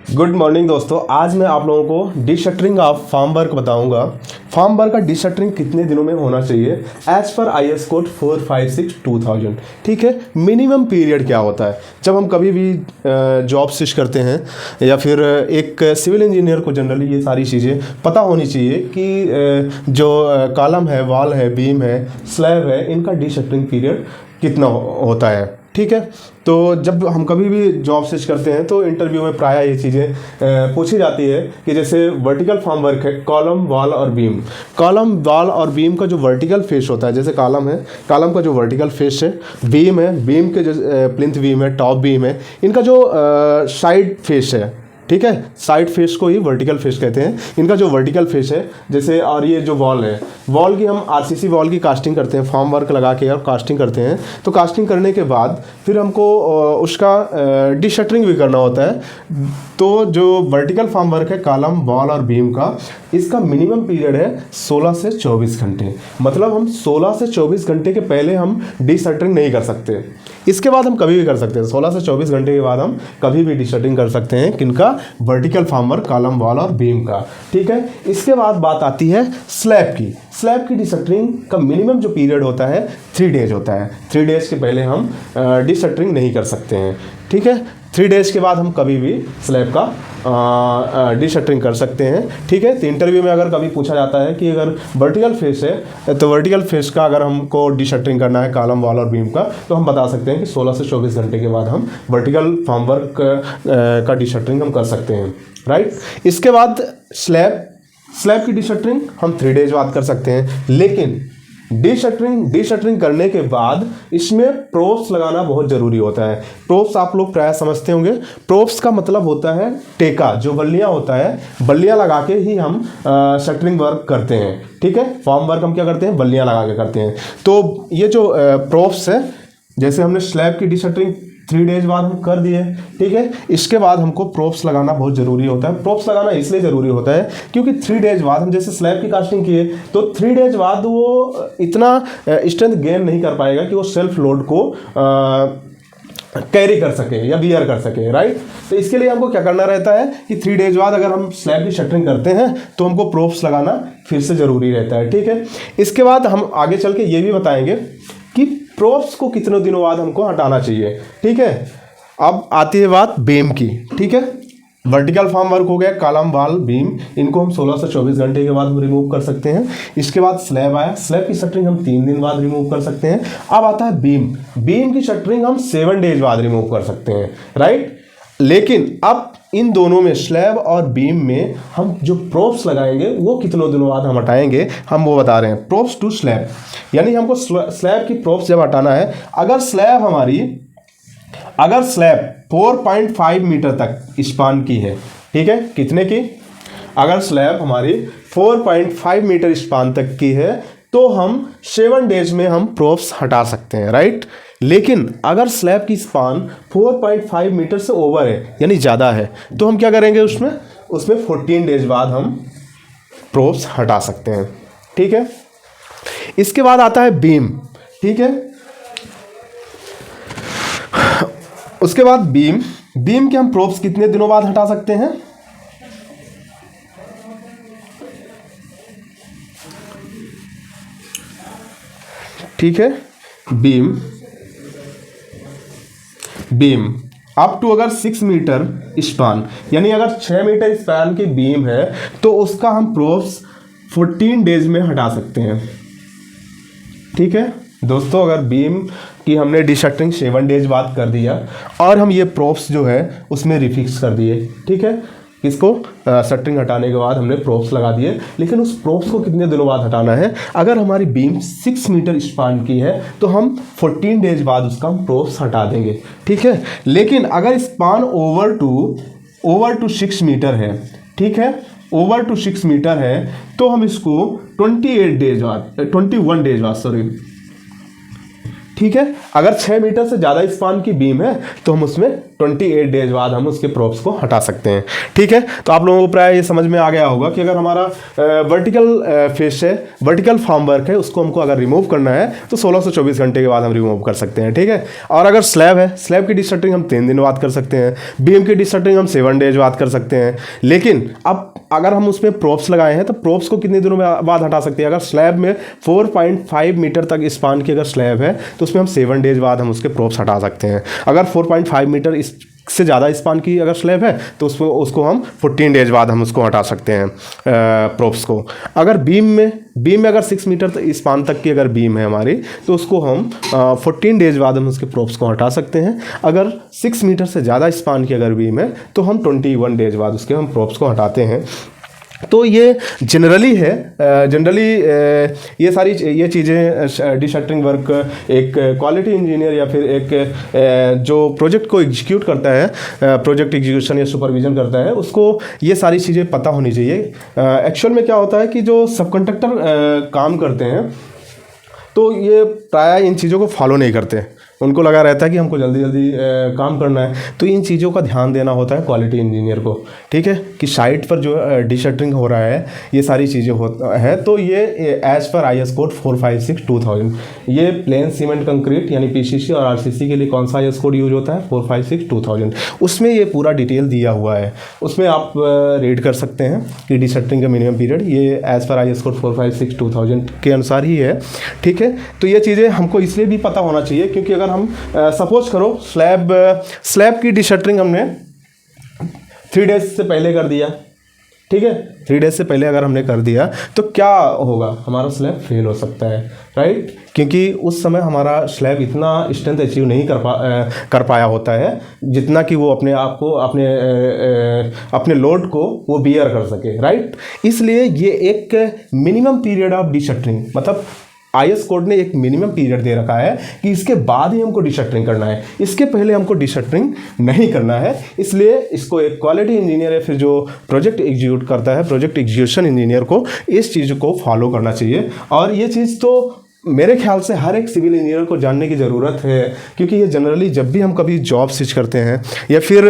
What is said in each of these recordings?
Good morning दोस्तों। आज मैं आप लोगों को डिशटरिंग ऑफ फार्म वर्क बताऊंगा। फार्म वर्क का डिशटरिंग कितने दिनों में होना चाहिए एज पर IS कोड 456/2000। ठीक है, मिनिमम पीरियड क्या होता है जब हम कभी भी जॉब स्विच करते हैं या फिर एक सिविल इंजीनियर को जनरली ये सारी चीज़ें पता होनी चाहिए कि जो कॉलम है, वॉल है, बीम है, स्लैब है, इनका डिशटरिंग पीरियड कितना होता है। ठीक है, तो जब हम कभी भी जॉब स्विच करते हैं तो इंटरव्यू में प्रायः ये चीज़ें पूछी जाती है कि जैसे वर्टिकल फॉर्म वर्क है, कॉलम, वॉल और बीम। कॉलम, वॉल और बीम का जो वर्टिकल फेस होता है, जैसे कॉलम है, कॉलम का जो वर्टिकल फेस है, बीम है, बीम के जो प्लिंथ बीम है, टॉप बीम है, इनका जो साइड फेस है, ठीक है, साइड फेस को ही वर्टिकल फेस कहते हैं। इनका जो वर्टिकल फेस है जैसे, और ये जो वॉल है, वॉल की हम RCC वॉल की कास्टिंग करते हैं, फॉर्म वर्क लगा के और कास्टिंग करते हैं। तो कास्टिंग करने के बाद फिर हमको उसका डिशटरिंग भी करना होता है। तो जो वर्टिकल फॉर्म वर्क है, कॉलम, वॉल और बीम का, इसका मिनिमम पीरियड है 16 से 24 घंटे। मतलब हम 16 से 24 घंटे के पहले हम डिशटरिंग नहीं कर सकते। इसके बाद हम कभी भी कर सकते हैं। 16 से 24 घंटे के बाद हम कभी भी डिशटरिंग कर सकते हैं। किनका? Vertical form work, column, wall और बीम का। ठीक है, इसके बाद बात आती है स्लैब की। स्लैब की डिशटरिंग का मिनिमम जो पीरियड होता है 3 डेज होता है। 3 डेज के पहले हम डिशटरिंग नहीं कर सकते हैं। ठीक है, 3 डेज के बाद हम कभी भी स्लैब का डिशटरिंग कर सकते हैं। ठीक है, तो इंटरव्यू में अगर कभी पूछा जाता है कि अगर वर्टिकल फेस है तो वर्टिकल फेस का अगर हमको डिशटरिंग करना है, कॉलम, वॉल और बीम का, तो हम बता सकते हैं कि 16 से 24 घंटे के बाद हम वर्टिकल फॉर्म वर्क का डिशटरिंग हम कर सकते हैं। राइट, इसके बाद स्लैब की डिशटरिंग हम 3 डेज बाद कर सकते हैं। लेकिन डिशटरिंग करने के बाद इसमें प्रोप्स लगाना बहुत ज़रूरी होता है। प्रोप्स आप लोग प्राय समझते होंगे। प्रोप्स का मतलब होता है टेका, जो बल्लियाँ होता है, बल्लियाँ लगा के ही हम शटरिंग वर्क करते हैं। ठीक है, फॉर्म वर्क हम क्या करते हैं? बल्लियाँ लगा के करते हैं। तो ये जो प्रोप्स है, जैसे हमने स्लैब की डिशटरिंग 3 डेज बाद हम कर दिए। ठीक है, इसके बाद हमको प्रोप्स लगाना बहुत ज़रूरी होता है। प्रोप्स लगाना इसलिए ज़रूरी होता है क्योंकि 3 डेज बाद हम जैसे स्लैब की कास्टिंग किए तो 3 डेज बाद वो इतना स्ट्रेंथ गेन नहीं कर पाएगा कि वो सेल्फ लोड को कैरी कर सके या बियर कर सके। राइट, तो इसके लिए हमको क्या करना रहता है कि 3 डेज बाद अगर हम स्लैब की शटरिंग करते हैं तो हमको प्रोप्स लगाना फिर से ज़रूरी रहता है। ठीक है, इसके बाद हम आगे चल के ये भी बताएंगे कि प्रोप्स को कितने दिनों बाद हमको हटाना चाहिए। ठीक है, अब आती है बात बीम की। ठीक है, वर्टिकल फॉर्म वर्क हो गया, कॉलम, वॉल, बीम, इनको हम 16 से 24 घंटे के बाद हम रिमूव कर सकते हैं। इसके बाद स्लैब आया, स्लैब की शटरिंग हम 3 दिन बाद रिमूव कर सकते हैं। अब आता है बीम। बीम की शटरिंग हम 7 डेज बाद रिमूव कर सकते हैं। राइट, लेकिन अब इन दोनों में, स्लैब और बीम में, हम जो प्रोप्स लगाएंगे वो कितनों दिनों बाद हम हटाएंगे, हम वो बता रहे हैं। प्रोप्स टू स्लैब, यानी हमको स्लैब की प्रोप्स जब हटाना है, अगर स्लैब 4.5 मीटर तक स्पान की है, ठीक है, कितने की? अगर स्लैब हमारी 4.5 मीटर स्पान तक की है तो हम 7 डेज में हम प्रोप्स हटा सकते हैं। राइट, लेकिन अगर स्लैब की स्पान 4.5 मीटर से ओवर है, यानी ज़्यादा है, तो हम क्या करेंगे? उसमें 14 डेज बाद हम प्रोप्स हटा सकते हैं। ठीक है, इसके बाद आता है बीम। ठीक है, उसके बाद बीम के हम प्रोप्स कितने दिनों बाद हटा सकते हैं? ठीक है, बीम अप टू अगर 6 मीटर स्पान, यानी अगर 6 मीटर स्पान की बीम है तो उसका हम प्रोप्स 14 डेज में हटा सकते हैं। ठीक है दोस्तों, अगर बीम की हमने डिशटरिंग 7 डेज बाद कर दिया और हम ये प्रोप्स जो है उसमें रिफिक्स कर दिए। ठीक है, इसको शटरिंग हटाने के बाद हमने प्रोप्स लगा दिए, लेकिन उस प्रोप्स को कितने दिनों बाद हटाना है? अगर हमारी बीम 6 मीटर स्पान की है तो हम 14 डेज बाद उसका हम प्रोप्स हटा देंगे। ठीक है, लेकिन अगर स्पान ओवर टू 6 मीटर है, ठीक है, ओवर टू 6 मीटर है, तो हम इसको 21 डेज बाद ठीक है। अगर 6 मीटर से ज़्यादा स्पान की बीम है तो हम उसमें 28 डेज बाद हम उसके प्रॉप्स को हटा सकते हैं, ठीक है। तो आप लोगों को प्राय ये समझ में आ गया होगा कि अगर हमारा वर्टिकल फेस है, वर्टिकल फॉर्म वर्क है, उसको हमको अगर रिमूव करना है तो 16 से 24 घंटे के बाद हम रिमूव कर सकते हैं, ठीक है। और अगर स्लैब है, स्लैब की डिशटरिंग हम 3 दिन बाद कर सकते हैं, बीम की डिशटरिंग हम 7 डेज बाद कर सकते हैं। लेकिन अब अगर हम उसमें प्रोप्स लगाए हैं तो प्रोप्स को कितने दिनों में बाद हटा सकते हैं? अगर स्लैब में 4.5 मीटर तक स्पान की अगर स्लैब है तो उसमें हम 7 डेज बाद हम उसके प्रोप्स हटा सकते हैं। अगर 4.5 मीटर से ज़्यादा स्पान की अगर स्लैब है तो उसको हम 14 डेज बाद हम उसको हटा सकते हैं प्रोप्स को। अगर बीम में अगर 6 मीटर स्पान तक की अगर बीम है हमारी तो उसको हम 14 डेज बाद हम उसके प्रोप्स को हटा सकते हैं। अगर 6 मीटर से ज़्यादा स्पान की अगर बीम है तो हम 21 डेज बाद उसके हम प्रोप्स को हटाते हैं। तो ये जनरली ये सारी चीज़ें डिशटरिंग वर्क एक क्वालिटी इंजीनियर या फिर एक जो प्रोजेक्ट को एग्जीक्यूट करता है, प्रोजेक्ट एग्जीक्यूशन या सुपरविजन करता है, उसको ये सारी चीज़ें पता होनी चाहिए। एक्चुअल में क्या होता है कि जो सब कॉन्ट्रैक्टर काम करते हैं तो ये प्राय इन चीज़ों को फॉलो नहीं करते। उनको लगा रहता है कि हमको जल्दी जल्दी काम करना है। तो इन चीज़ों का ध्यान देना होता है क्वालिटी इंजीनियर को, ठीक है, कि साइट पर जो डिशटरिंग हो रहा है ये सारी चीज़ें है। तो ये एज पर IS कोड 456-2000 ये प्लेन सीमेंट कंक्रीट यानी PCC और RCC के लिए कौन सा IS कोड यूज होता है? 456-2000। उसमें ये पूरा डिटेल दिया हुआ है, उसमें आप रीड कर सकते हैं कि डिशटरिंग का मिनिमम पीरियड ये एज पर IS कोड 456-2000 के अनुसार ही है, ठीक है। तो ये चीज़ें हमको इसलिए भी पता होना चाहिए क्योंकि अगर हम सपोज करो स्लैब की डिशटरिंग हमने 3 डेज से पहले कर दिया, ठीक है, 3 डेज से पहले अगर हमने कर दिया तो क्या होगा? हमारा स्लैब फेल हो सकता है, राइट, क्योंकि उस समय हमारा स्लैब इतना स्ट्रेंथ अचीव नहीं कर पाया होता है जितना कि वो अपने आप को अपने लोड को वो बियर कर सके, राइट। इसलिए ये एक मिनिमम पीरियड ऑफ डिशटरिंग, मतलब IS कोड ने एक मिनिमम पीरियड दे रखा है कि इसके बाद ही हमको डिशटरिंग करना है, इसके पहले हमको डिशटरिंग नहीं करना है। इसलिए इसको एक क्वालिटी इंजीनियर या फिर जो प्रोजेक्ट एग्जीक्यूट करता है, प्रोजेक्ट एग्जीक्यूशन इंजीनियर को इस चीज़ को फॉलो करना चाहिए। और ये चीज़ तो मेरे ख्याल से हर एक सिविल इंजीनियर को जानने की ज़रूरत है, क्योंकि ये जनरली जब भी हम कभी जॉब स्विच करते हैं या फिर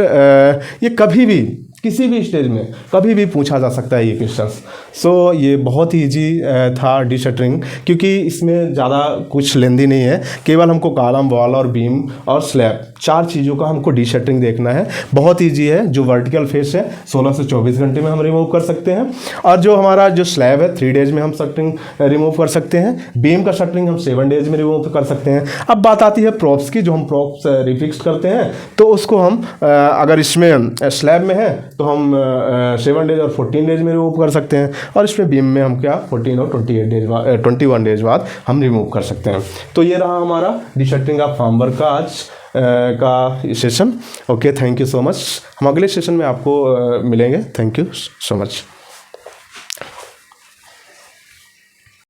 ये कभी भी किसी भी स्टेज में कभी भी पूछा जा सकता है ये क्वेश्चन। सो ये बहुत ही ईजी था डिशटरिंग, क्योंकि इसमें ज़्यादा कुछ लेंदी नहीं है, केवल हमको कॉलम, वॉल और बीम और स्लैब 4 चीज़ों का हमको डिशटरिंग देखना है। बहुत ईजी है। जो वर्टिकल फेस है 16 से 24 घंटे में हम रिमूव कर सकते हैं, और जो हमारा जो स्लैब है 3 डेज में हम शटरिंग रिमूव कर सकते हैं। बीम का शटरिंग हम 7 डेज में रिमूव कर सकते हैं। अब बात आती है प्रॉप्स की, जो हम प्रॉप्स रिफिक्स करते हैं तो उसको हम अगर इसमें स्लैब में है तो हम 7 डेज और 14 डेज में रिमूव कर सकते हैं, और इसमें बीम में हम क्या 14 और 21 डेज बाद हम रिमूव कर सकते हैं। तो ये रहा हमारा डिशटरिंग ऑफ फॉर्मवर्क का आज का session. Okay, thank you so much. हम अगले सेशन में आपको मिलेंगे। Thank you so much.